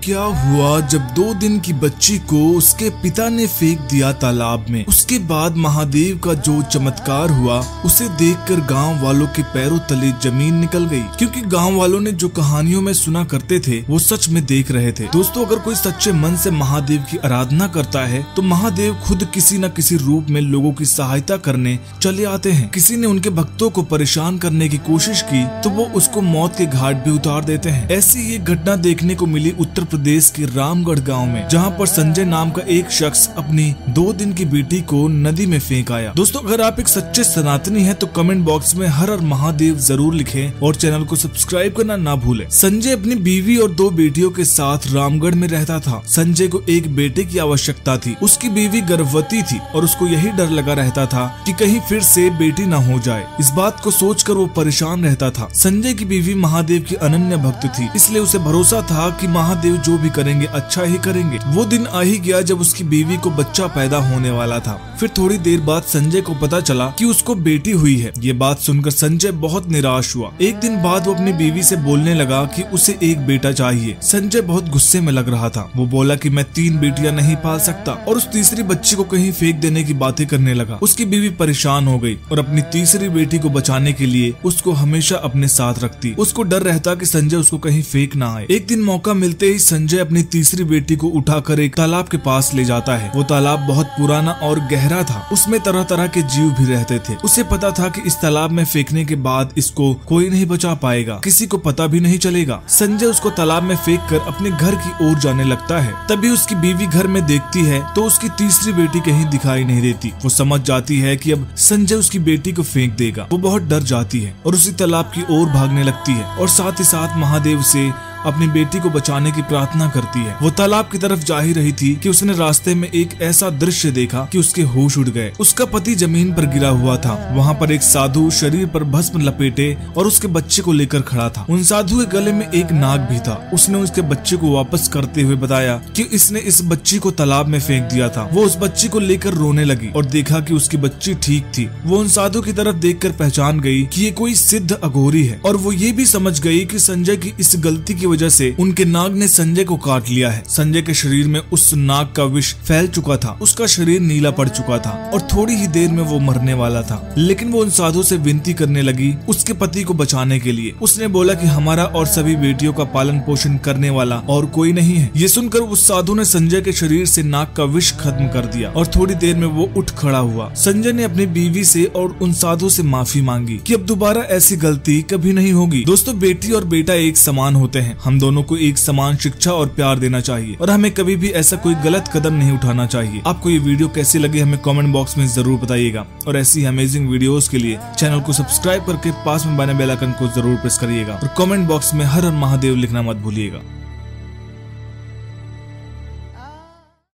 क्या हुआ जब 2 दिन की बच्ची को उसके पिता ने फेंक दिया तालाब में। उसके बाद महादेव का जो चमत्कार हुआ उसे देखकर गांव वालों के पैरों तले जमीन निकल गई, क्योंकि गांव वालों ने जो कहानियों में सुना करते थे वो सच में देख रहे थे। दोस्तों, अगर कोई सच्चे मन से महादेव की आराधना करता है तो महादेव खुद किसी न किसी रूप में लोगों की सहायता करने चले आते हैं। किसी ने उनके भक्तों को परेशान करने की कोशिश की तो वो उसको मौत के घाट भी उतार देते हैं। ऐसी एक घटना देखने को मिली उत्तर प्रदेश के रामगढ़ गांव में, जहां पर संजय नाम का एक शख्स अपनी 2 दिन की बेटी को नदी में फेंक आया। दोस्तों, अगर आप एक सच्चे सनातनी हैं तो कमेंट बॉक्स में हर हर महादेव जरूर लिखें और चैनल को सब्सक्राइब करना ना भूलें। संजय अपनी बीवी और 2 बेटियों के साथ रामगढ़ में रहता था। संजय को एक बेटे की आवश्यकता थी। उसकी बीवी गर्भवती थी और उसको यही डर लगा रहता था कि कहीं फिर से बेटी न हो जाए। इस बात को सोचकर वो परेशान रहता था। संजय की बीवी महादेव की अनन्य भक्त थी, इसलिए उसे भरोसा था कि महादेव जो भी करेंगे अच्छा ही करेंगे। वो दिन आ ही गया जब उसकी बीवी को बच्चा पैदा होने वाला था। फिर थोड़ी देर बाद संजय को पता चला कि उसको बेटी हुई है। ये बात सुनकर संजय बहुत निराश हुआ। एक दिन बाद वो अपनी बीवी से बोलने लगा कि उसे एक बेटा चाहिए। संजय बहुत गुस्से में लग रहा था। वो बोला कि मैं 3 बेटियां नहीं पाल सकता और उस तीसरी बच्ची को कहीं फेंक देने की बातें करने लगा। उसकी बीवी परेशान हो गई और अपनी तीसरी बेटी को बचाने के लिए उसको हमेशा अपने साथ रखती। उसको डर रहता कि संजय उसको कहीं फेंक ना आए। एक दिन मौका मिलते ही संजय अपनी तीसरी बेटी को उठाकर एक तालाब के पास ले जाता है। वो तालाब बहुत पुराना और गहरा था। उसमें तरह तरह के जीव भी रहते थे। उसे पता था कि इस तालाब में फेंकने के बाद इसको कोई नहीं बचा पाएगा, किसी को पता भी नहीं चलेगा। संजय उसको तालाब में फेंककर अपने घर की ओर जाने लगता है। तभी उसकी बीवी घर में देखती है तो उसकी तीसरी बेटी कहीं दिखाई नहीं देती। वो समझ जाती है कि अब संजय उसकी बेटी को फेंक देगा। वो बहुत डर जाती है और उसी तालाब की ओर भागने लगती है और साथ ही साथ महादेव से अपनी बेटी को बचाने की प्रार्थना करती है। वो तालाब की तरफ जा ही रही थी कि उसने रास्ते में एक ऐसा दृश्य देखा कि उसके होश उड़ गए। उसका पति जमीन पर गिरा हुआ था। वहाँ पर एक साधु शरीर पर भस्म लपेटे और उसके बच्चे को लेकर खड़ा था। उन साधु के गले में एक नाग भी था। उसने उसके बच्चे को वापस करते हुए बताया कि इसने इस बच्ची को तालाब में फेंक दिया था। वो उस बच्ची को लेकर रोने लगी और देखा कि उसकी बच्ची ठीक थी। वो उन साधु की तरफ देखकर पहचान गई कि ये कोई सिद्ध अघोरी है और वो ये भी समझ गई कि संजय की इस गलती की वजह से उनके नाग ने संजय को काट लिया है। संजय के शरीर में उस नाग का विष फैल चुका था। उसका शरीर नीला पड़ चुका था और थोड़ी ही देर में वो मरने वाला था। लेकिन वो उन साधु से विनती करने लगी उसके पति को बचाने के लिए। उसने बोला कि हमारा और सभी बेटियों का पालन पोषण करने वाला और कोई नहीं है। ये सुनकर उस साधु ने संजय के शरीर से नाग का विष खत्म कर दिया और थोड़ी देर में वो उठ खड़ा हुआ। संजय ने अपनी बीवी से और उन साधु से माफी मांगी कि अब दोबारा ऐसी गलती कभी नहीं होगी। दोस्तों, बेटी और बेटा एक समान होते हैं। हम दोनों को एक समान शिक्षा और प्यार देना चाहिए और हमें कभी भी ऐसा कोई गलत कदम नहीं उठाना चाहिए। आपको ये वीडियो कैसी लगी हमें कमेंट बॉक्स में जरूर बताइएगा और ऐसी अमेजिंग वीडियोस के लिए चैनल को सब्सक्राइब करके पास में बने बेल आइकन को जरूर प्रेस करिएगा और कमेंट बॉक्स में हर हर महादेव लिखना मत भूलिएगा।